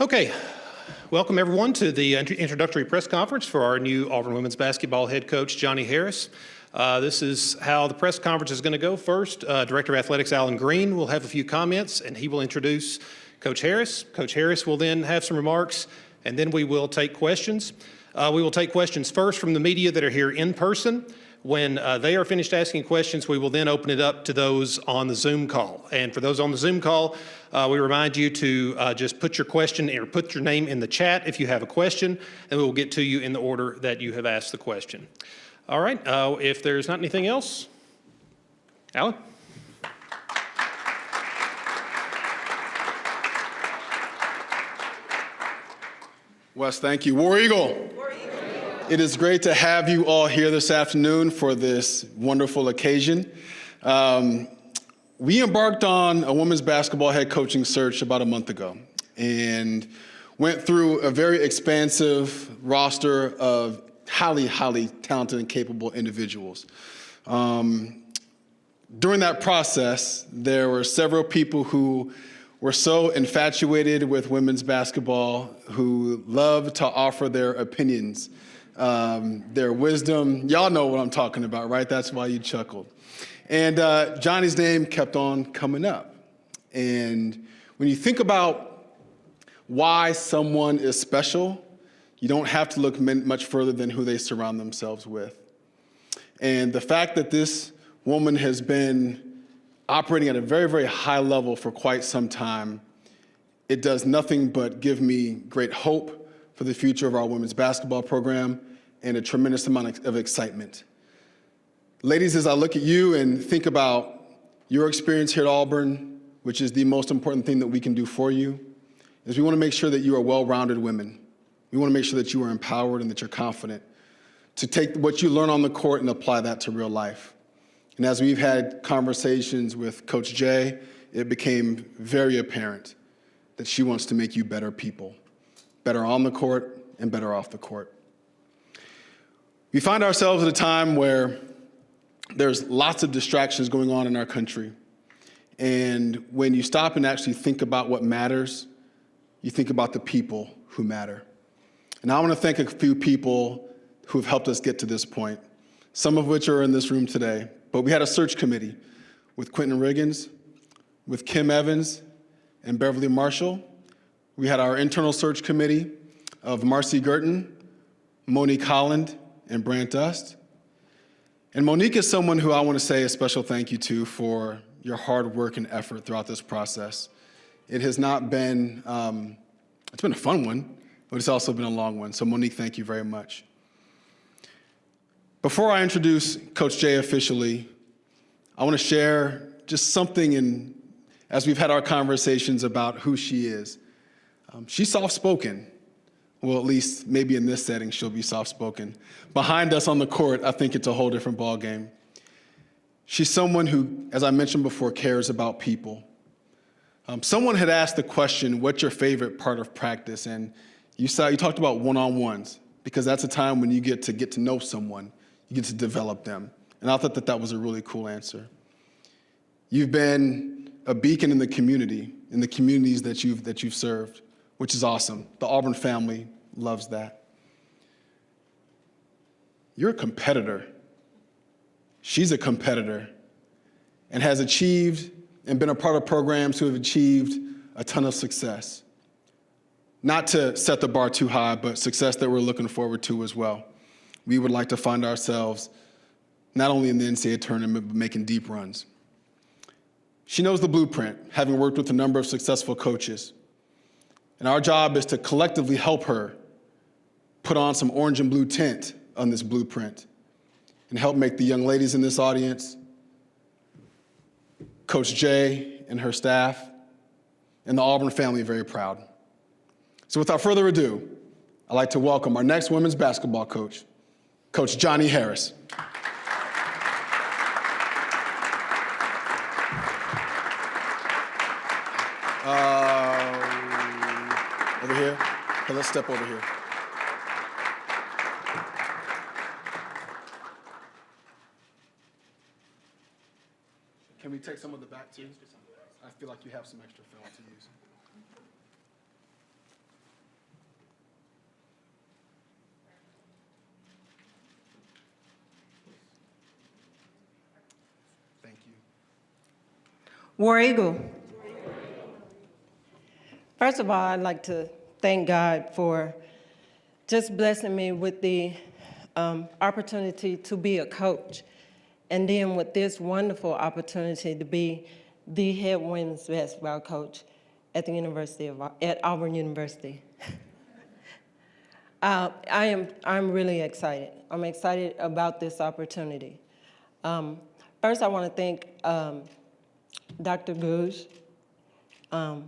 Okay, welcome everyone to the introductory press conference for our new Auburn women's basketball head coach, Johnnie Harris. This is how the press conference is going to go. First, Director of Athletics Alan Green will have a few comments, and he will introduce Coach Harris. Coach Harris will then have some remarks, and then we will take questions. We will take questions first from the media that are here in person. When they are finished asking questions, we will then open it up to those on the Zoom call. And for those on the Zoom call, we remind you to just put your question or put your name in the chat if you have a question, and we will get to you in the order that you have asked the question. All right, if there's not anything else, Alan? Wes, thank you. War Eagle. It is great to have you all here this afternoon for this wonderful occasion. We embarked on a women's basketball head coaching search about a month ago and went through a very expansive roster of highly, highly talented and capable individuals. During that process, there were several people who were so infatuated with women's basketball, who loved to offer their opinions, their wisdom. Y'all know what I'm talking about, right? That's why you chuckled. And Johnny's name kept on coming up. And when you think about why someone is special, you don't have to look much further than who they surround themselves with. And the fact that this woman has been operating at a very, very high level for quite some time, it does nothing but give me great hope for the future of our women's basketball program and a tremendous amount of excitement. Ladies, as I look at you and think about your experience here at Auburn, which is the most important thing that we can do for you, is we want to make sure that you are well-rounded women. We want to make sure that you are empowered and that you're confident to take what you learn on the court and apply that to real life. And as we've had conversations with Coach Jay, it became very apparent that she wants to make you better people, better on the court and better off the court. We find ourselves at a time where there's lots of distractions going on in our country. And when you stop and actually think about what matters, you think about the people who matter. And I want to thank a few people who have helped us get to this point, some of which are in this room today. But we had a search committee with Quentin Riggins, with Kim Evans, and Beverly Marshall. We had our internal search committee of Marcy Girton, Monique Holland, and Brant Dust. And Monique is someone who I want to say a special thank you to for your hard work and effort throughout this process. It has not been, it's been a fun one, but it's also been a long one. So Monique, thank you very much. Before I introduce Coach Jay officially, I want to share just something as we've had our conversations about who she is. She's soft-spoken. Well, at least maybe in this setting, she'll be soft-spoken. Behind us on the court, I think it's a whole different ballgame. She's someone who, as I mentioned before, cares about people. Someone had asked the question, what's your favorite part of practice? And you talked about one-on-ones, because that's a time when you get to know someone. You get to develop them. And I thought that was a really cool answer. You've been a beacon in the community, in the communities that you've served, which is awesome. The Auburn family loves that. You're a competitor. She's a competitor and has achieved and been a part of programs who have achieved a ton of success. Not to set the bar too high, but success that we're looking forward to as well. We would like to find ourselves not only in the NCAA tournament, but making deep runs. She knows the blueprint, having worked with a number of successful coaches. And our job is to collectively help her put on some orange and blue tint on this blueprint and help make the young ladies in this audience, Coach Jay and her staff, and the Auburn family very proud. So without further ado, I'd like to welcome our next women's basketball coach, Coach Johnnie Harris. Over here? Okay, let's step over here. Can we take some of the back too? I feel like you have some extra film to use. War Eagle. First of all, I'd like to thank God for just blessing me with the opportunity to be a coach, and then with this wonderful opportunity to be the head women's basketball coach at at Auburn University. I'm really excited. I'm excited about this opportunity. First, I want to thank Dr. Gouge. I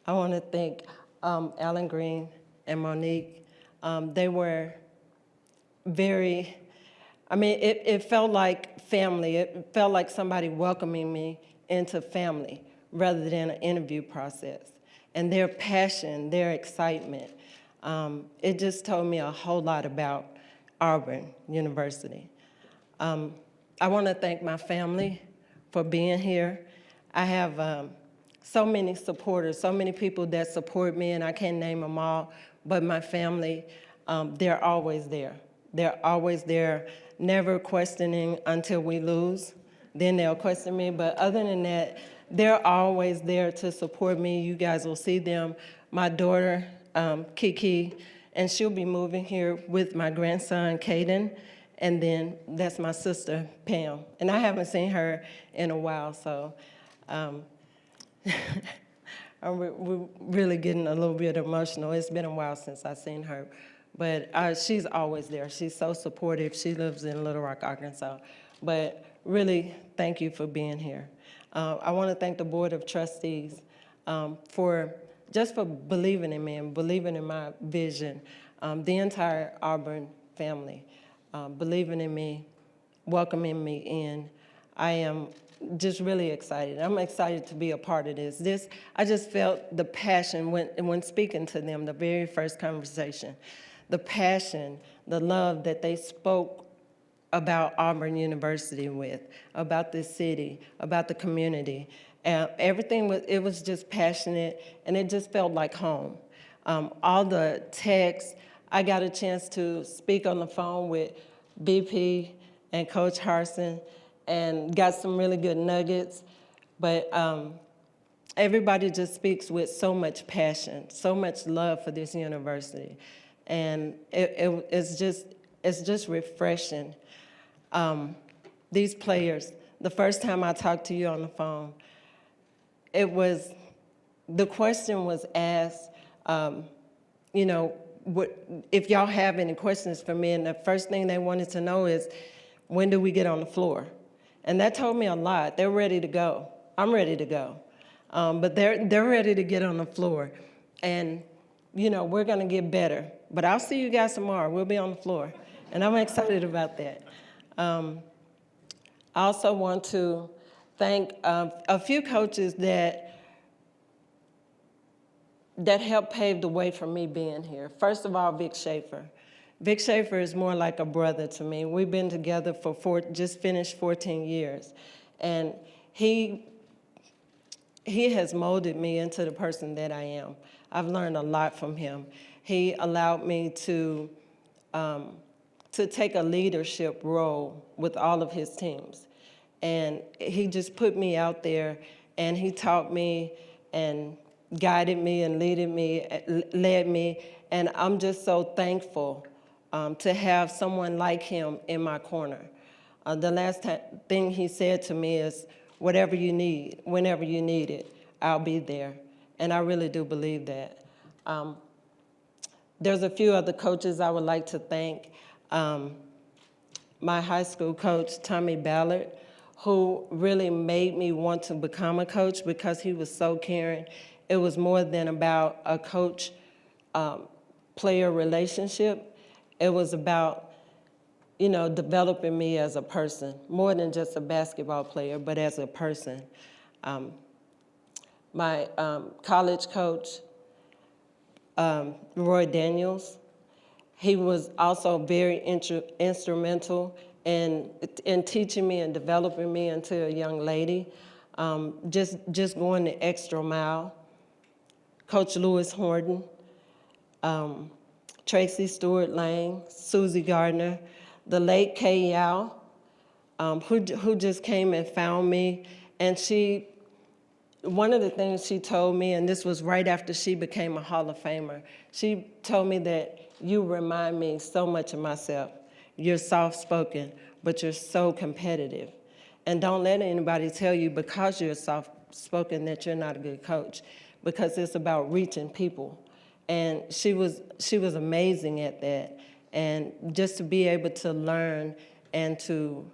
want to thank Alan Green and Monique. They were very, it felt like family. It felt like somebody welcoming me into family rather than an interview process. And their passion, their excitement, it just told me a whole lot about Auburn University. I want to thank my family for being here. I have so many supporters, so many people that support me, and I can't name them all, but my family, they're always there. They're always there, never questioning until we lose. Then they'll question me, but other than that, they're always there to support me. You guys will see them. My daughter, Kiki, and she'll be moving here with my grandson, Caden, and then that's my sister, Pam. And I haven't seen her in a while, so we're really getting a little bit emotional. It's been a while since I've seen her, but she's always there. She's so supportive. She lives in Little Rock, Arkansas. But really, thank you for being here. I want to thank the Board of Trustees for believing in me and believing in my vision. The entire Auburn family believing in me, welcoming me in. I am just really excited. I'm excited to be a part of this. I just felt the passion when speaking to them, the very first conversation, the passion, the love that they spoke about Auburn University with, about this city, about the community. Everything it was just passionate, and it just felt like home. All the texts, I got a chance to speak on the phone with BP and Coach Harsin, and got some really good nuggets. But everybody just speaks with so much passion, so much love for this university. And it's just refreshing. These players, the first time I talked to you on the phone, the question was asked, if y'all have any questions for me, and the first thing they wanted to know is, when do we get on the floor? And that told me a lot. They're ready to go. I'm ready to go. But they're ready to get on the floor. And, we're going to get better. But I'll see you guys tomorrow. We'll be on the floor. And I'm excited about that. I also want to thank a few coaches that helped pave the way for me being here. First of all, Vic Schaefer. Vic Schaefer is more like a brother to me. We've been together for just finished 14 years. And he has molded me into the person that I am. I've learned a lot from him. He allowed me to take a leadership role with all of his teams. And he just put me out there, and he taught me and guided me and led me, and I'm just so thankful to have someone like him in my corner. The last thing he said to me is, whatever you need, whenever you need it, I'll be there. And I really do believe that. There's a few other coaches I would like to thank. My high school coach, Tommy Ballard, who really made me want to become a coach because he was so caring. It was more than about a coach-player relationship. It was about, developing me as a person, more than just a basketball player, but as a person. My college coach, Roy Daniels, he was also very instrumental in teaching me and developing me into a young lady, just going the extra mile. Coach Lewis Horton, Tracy Stewart Lang, Susie Gardner, the late Kay Yao, who just came and found me, and she one of the things she told me, and this was right after she became a Hall of Famer, she told me that you remind me so much of myself. You're soft-spoken, but you're so competitive. And don't let anybody tell you because you're soft-spoken that you're not a good coach, because it's about reaching people. And she was amazing at that. And just to be able to learn and to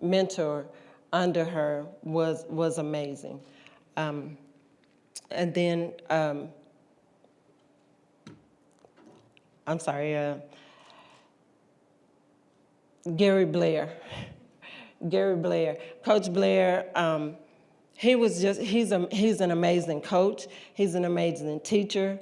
mentor under her was amazing. And then, I'm sorry, Gary Blair. Gary Blair. Coach Blair, he's an amazing coach. He's an amazing teacher.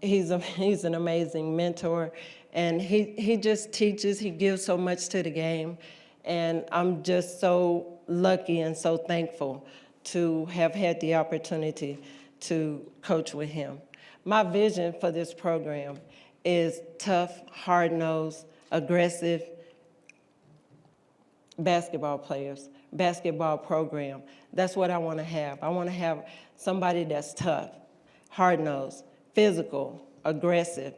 He's an amazing mentor. And he just teaches, he gives so much to the game. And I'm just so lucky and so thankful to have had the opportunity to coach with him. My vision for this program is tough, hard-nosed, aggressive basketball players, basketball program. That's what I want to have. I want to have somebody that's tough, hard-nosed, physical, aggressive,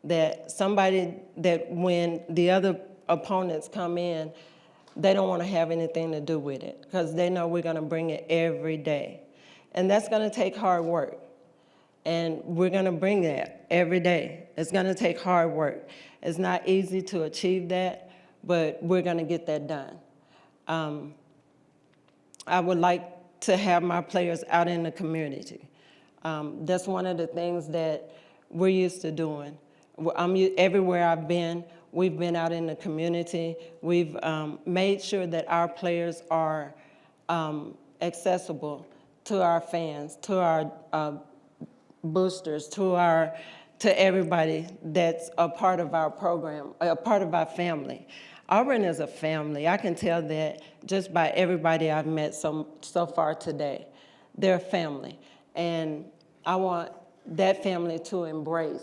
that somebody that when the other opponents come in, they don't want to have anything to do with it because they know we're going to bring it every day. And that's going to take hard work. And we're going to bring that every day. It's going to take hard work. It's not easy to achieve that, but we're going to get that done. I would like to have my players out in the community. That's one of the things that we're used to doing. Everywhere I've been, we've been out in the community. We've made sure that our players are accessible to our fans, to our boosters, to everybody that's a part of our program, a part of our family. Auburn is a family. I can tell that just by everybody I've met so far today. They're a family. And I want that family to embrace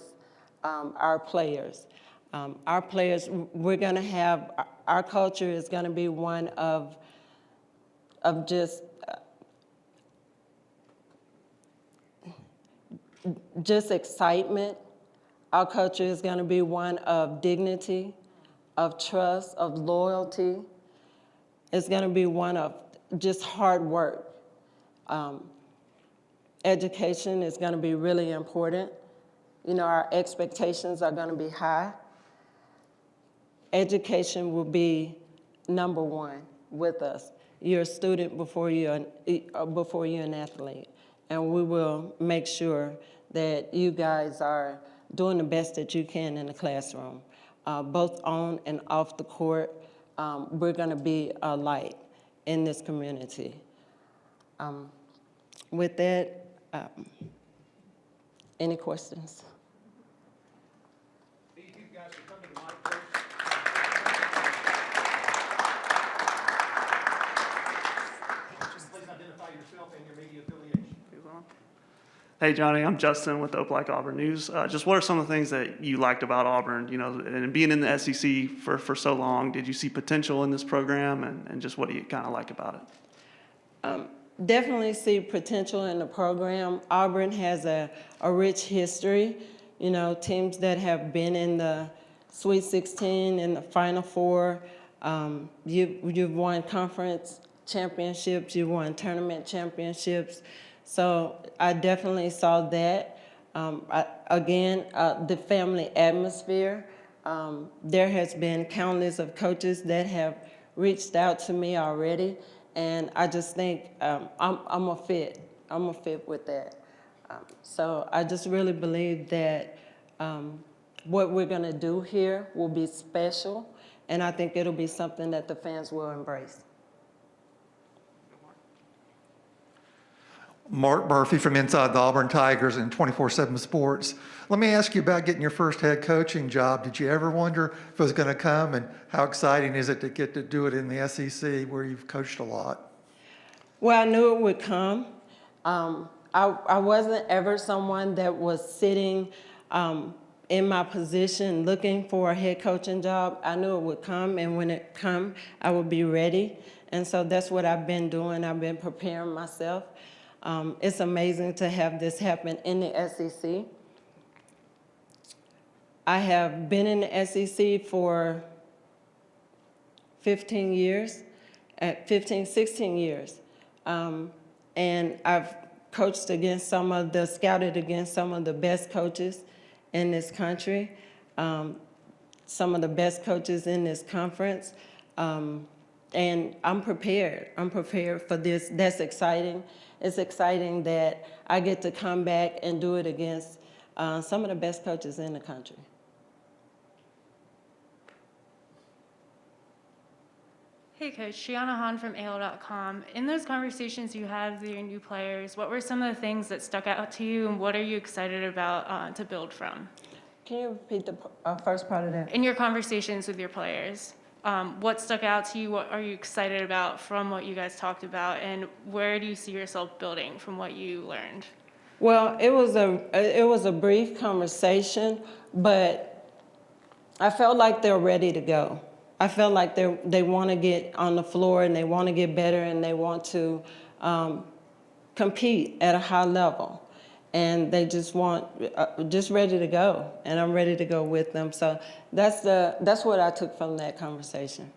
our players. Our players, we're going to have, our culture is going to be one of just excitement. Our culture is going to be one of dignity, of trust, of loyalty. It's going to be one of just hard work. Education is going to be really important. You know, our expectations are going to be high. Education will be number one with us. You're a student before you're an athlete. And we will make sure that you guys are doing the best that you can in the classroom. Both on and off the court, we're going to be a light in this community. With that, any questions? You guys can come to the mic, please. Just please identify yourself and your media affiliation. Hey, Johnny, I'm Justin with Oak Auburn News. Just what are some of the things that you liked about Auburn, you know, and being in the SEC for so long? Did you see potential in this program, and just what do you kind of like about it? Definitely see potential in the program. Auburn has a rich history, you know, teams that have been in the Sweet 16 and the Final Four. You've won conference championships, you've won tournament championships. So I definitely saw that. The family atmosphere. There has been countless of coaches that have reached out to me already, and I just think I'm a fit. I'm a fit with that. So I just really believe that what we're going to do here will be special, and I think it'll be something that the fans will embrace. Mark Murphy from inside the Auburn Tigers and 24/7 Sports. Let me ask you about getting your first head coaching job. Did you ever wonder if it was going to come, and how exciting is it to get to do it in the SEC where you've coached a lot? Well, I knew it would come. I wasn't ever someone that was sitting in my position looking for a head coaching job, I knew it would come, and when it come, I would be ready. And so that's what I've been doing. I've been preparing myself. It's amazing to have this happen in the SEC. I have been in the SEC for 15 years, 16 years. And I've scouted against some of the best coaches in this country, some of the best coaches in this conference. And I'm prepared. I'm prepared for this. That's exciting. It's exciting that I get to come back and do it against some of the best coaches in the country. Hey Coach, Shiana Han from AL.com. In those conversations you had with your new players, what were some of the things that stuck out to you, and what are you excited about to build from? Can you repeat the first part of that? In your conversations with your players, what stuck out to you? What are you excited about from what you guys talked about, and where do you see yourself building from what you learned? Well, it was a brief conversation, but I felt like they're ready to go. I felt like they want to get on the floor, and they want to get better, and they want to compete at a high level. And they just ready to go, and I'm ready to go with them. So that's what I took from that conversation.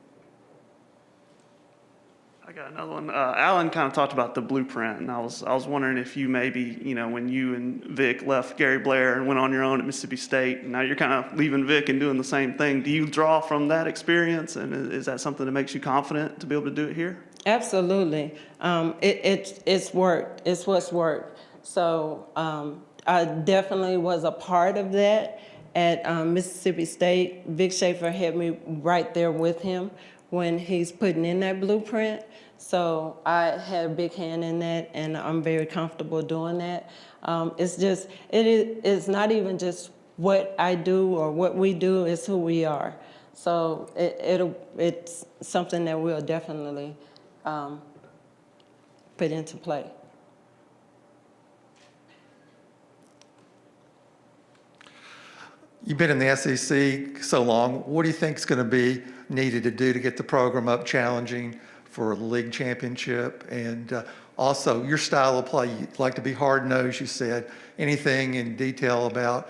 I got another one. Alan kind of talked about the blueprint, and I was wondering if you maybe, when you and Vic left Gary Blair and went on your own at Mississippi State, and now you're kind of leaving Vic and doing the same thing. Do you draw from that experience, and is that something that makes you confident to be able to do it here? Absolutely. It's worked. It's what's worked. So I definitely was a part of that at Mississippi State. Vic Schaefer had me right there with him when he's putting in that blueprint. So I had a big hand in that, and I'm very comfortable doing that. It's not even just what I do or what we do, it's who we are. So it's something that we'll definitely put into play. You've been in the SEC so long. What do you think is going to be needed to do to get the program up challenging for a league championship? And also, your style of play, you like to be hard-nosed, you said. Anything in detail about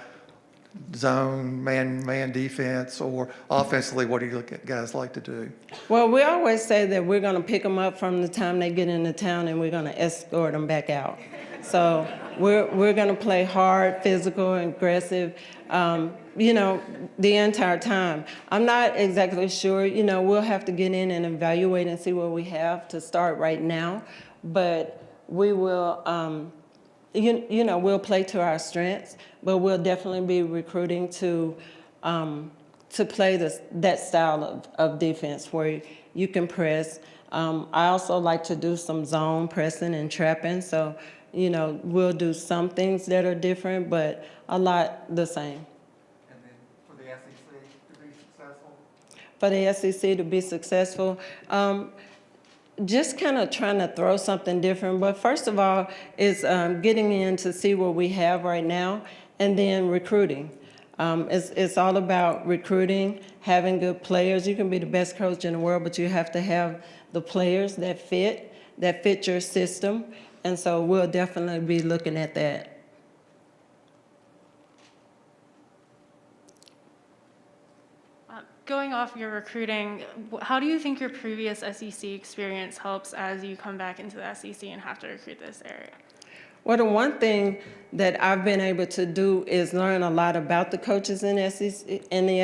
zone, man defense, or offensively, what do you guys like to do? Well, we always say that we're going to pick them up from the time they get into town, and we're going to escort them back out. So we're going to play hard, physical, and aggressive, the entire time. I'm not exactly sure. We'll have to get in and evaluate and see what we have to start right now. But we will, we'll play to our strengths, but we'll definitely be recruiting to play that style of defense where you can press. I also like to do some zone pressing and trapping. So, we'll do some things that are different, but a lot the same. And then for the SEC to be successful? For the SEC to be successful, just kind of trying to throw something different. But first of all, is getting in to see what we have right now, and then recruiting. It's all about recruiting, having good players. You can be the best coach in the world, but you have to have the players that fit your system. And so we'll definitely be looking at that. Going off your recruiting, how do you think your previous SEC experience helps as you come back into the SEC and have to recruit this area? Well, the one thing that I've been able to do is learn a lot about the coaches in the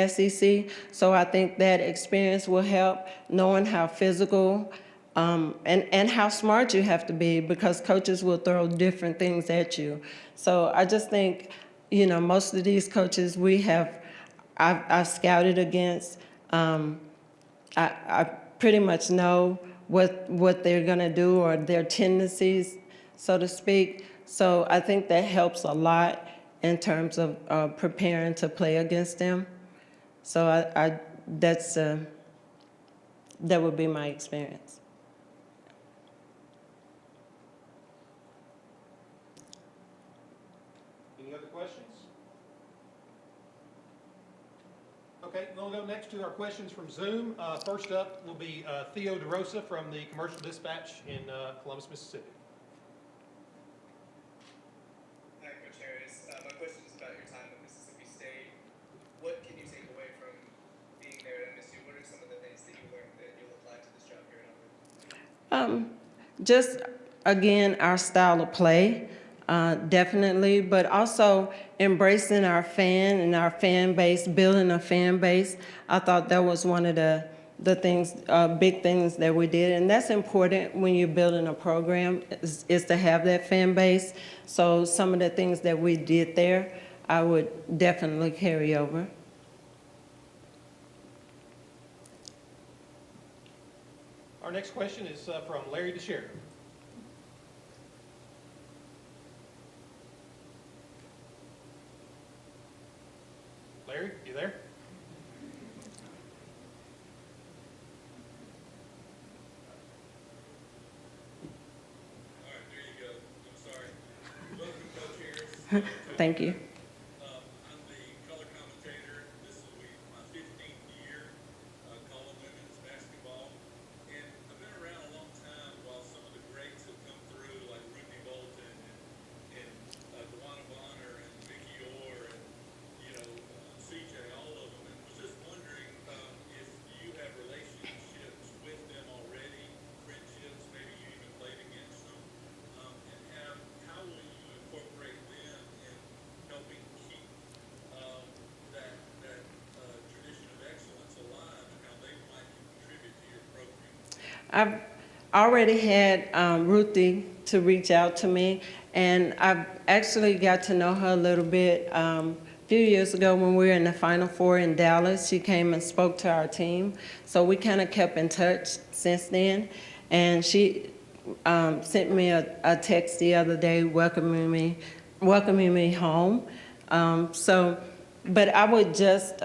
SEC. So I think that experience will help, knowing how physical and how smart you have to be, because coaches will throw different things at you. So I just think, most of these coaches I've scouted against. I pretty much know what they're going to do, or their tendencies, so to speak. So I think that helps a lot in terms of preparing to play against them. So that would be my experience. Any other questions? Okay, we'll go next to our questions from Zoom. First up will be Theo DeRosa from the Commercial Dispatch in Columbus, Mississippi. Hi, Coach Harris. My question is about your time at Mississippi State. What can you take away from being there at MSU? What are some of the things that you learned that you'll apply to this job here at Auburn? Just, again, our style of play, definitely, but also embracing our fan and our fan base, building a fan base. I thought that was one of the things, big things that we did, and that's important when you're building a program, is to have that fan base. So some of the things that we did there, I would definitely carry over. Our next question is from Larry DeSher. Larry, you there? All right, there you go. I'm sorry. Welcome, Coach Harris. Thank you. I'm the color commentator. This will be my 15th year calling women's basketball. And I've been around a long time while some of the greats have come through, like Ruthie Bolton and DeWanna Bonner and Vicky Orr and, CJ, all of them. And was just wondering if you have relationships with them already, friendships, maybe you even played against them, and how will you incorporate them in helping keep that tradition of excellence alive, and how they might contribute to your program? I've already had Ruthie to reach out to me, and I've actually got to know her a little bit. A few years ago when we were in the Final Four in Dallas, she came and spoke to our team. So we kind of kept in touch since then. And she sent me a text the other day welcoming me home. But I would just,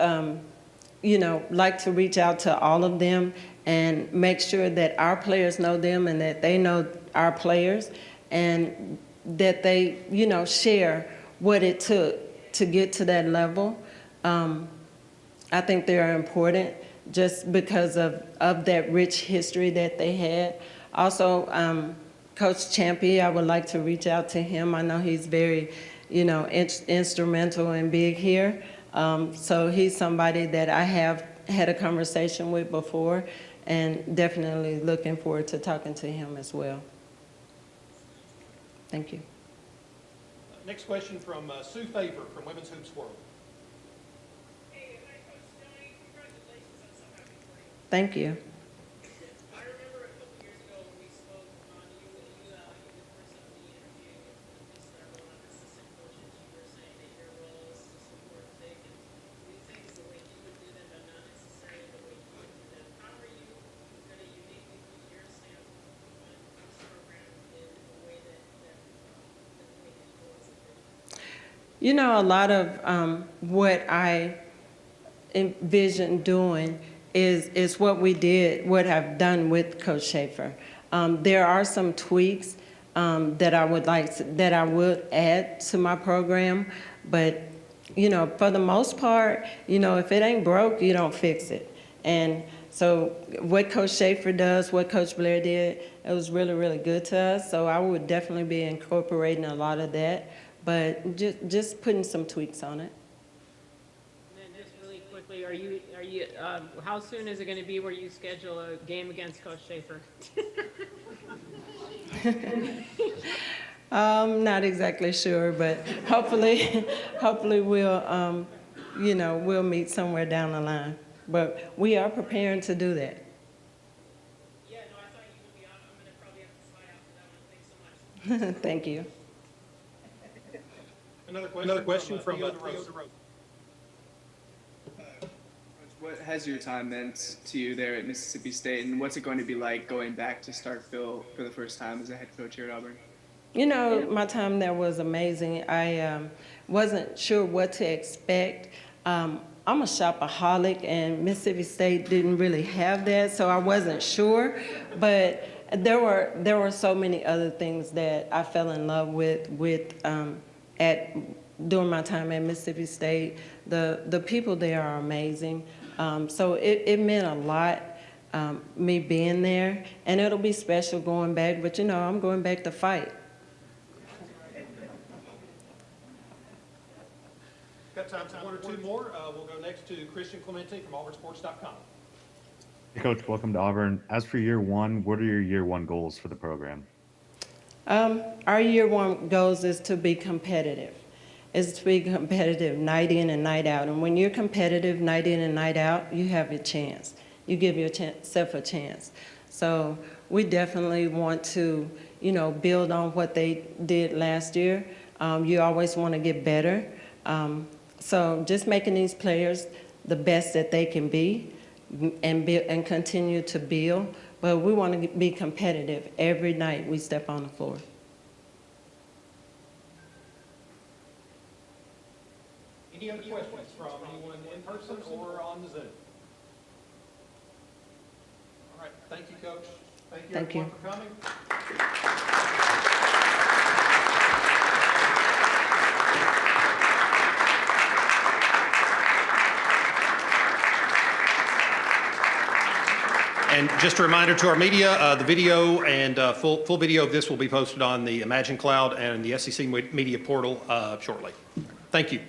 like to reach out to all of them and make sure that our players know them and that they know our players, and that they, share what it took to get to that level. I think they are important just because of that rich history that they had. Also, Coach Champy, I would like to reach out to him. I know he's very, instrumental and big here. So he's somebody that I have had a conversation with before, and definitely looking forward to talking to him as well. Thank you. Next question from Sue Favor from Women's Hoops World. Hey, hi, Coach Johnnie. Congratulations on so happy for you. Thank you. I remember a couple years ago when we spoke on you did first up the interview with Mr. One assistant coaches. You were saying that your role is to support Vic and do things the way you would do them, but not necessarily the way you would do them. How are you going to uniquely put your stamp on this program in the way that you want it to be? A lot of what I envision doing is what we did, what I've done with Coach Schaefer. There are some tweaks that I would add to my program, but for the most part, if it ain't broke, you don't fix it. And so what Coach Schaefer does, what Coach Blair did, it was really, really good to us. So I would definitely be incorporating a lot of that, but just putting some tweaks on it. And then just really quickly, are you how soon is it going to be where you schedule a game against Coach Schaefer? Not exactly sure, but hopefully we'll, we'll meet somewhere down the line. But we are preparing to do that. Yeah, no, I thought you would be on. I'm going to probably have to fly out for that one. Thanks so much. Thank you. Another question from Theo DeRosa. What has your time meant to you there at Mississippi State, and what's it going to be like going back to Starkville for the first time as a head coach here at Auburn? My time there was amazing. I wasn't sure what to expect. I'm a shopaholic, and Mississippi State didn't really have that, so I wasn't sure. But there were so many other things that I fell in love with during my time at Mississippi State. The people there are amazing. So it meant a lot, me being there, and it'll be special going back, but I'm going back to fight. Got time for one or two more. We'll go next to Christian Clemente from AuburnSports.com. Hey, Coach, welcome to Auburn. As for year one, what are your year one goals for the program? Our year one goals is to be competitive. Is to be competitive night in and night out. And when you're competitive night in and night out, you have a chance. You give yourself a chance. So we definitely want to, build on what they did last year. You always want to get better. So just making these players the best that they can be and continue to build. But we want to be competitive every night we step on the floor. Any other questions from anyone in person or on the Zoom? All right, thank you, Coach. Thank you, everyone, for coming. And just a reminder to our media, the video and full video of this will be posted on the Imagine Cloud and the SEC Media Portal shortly. Thank you.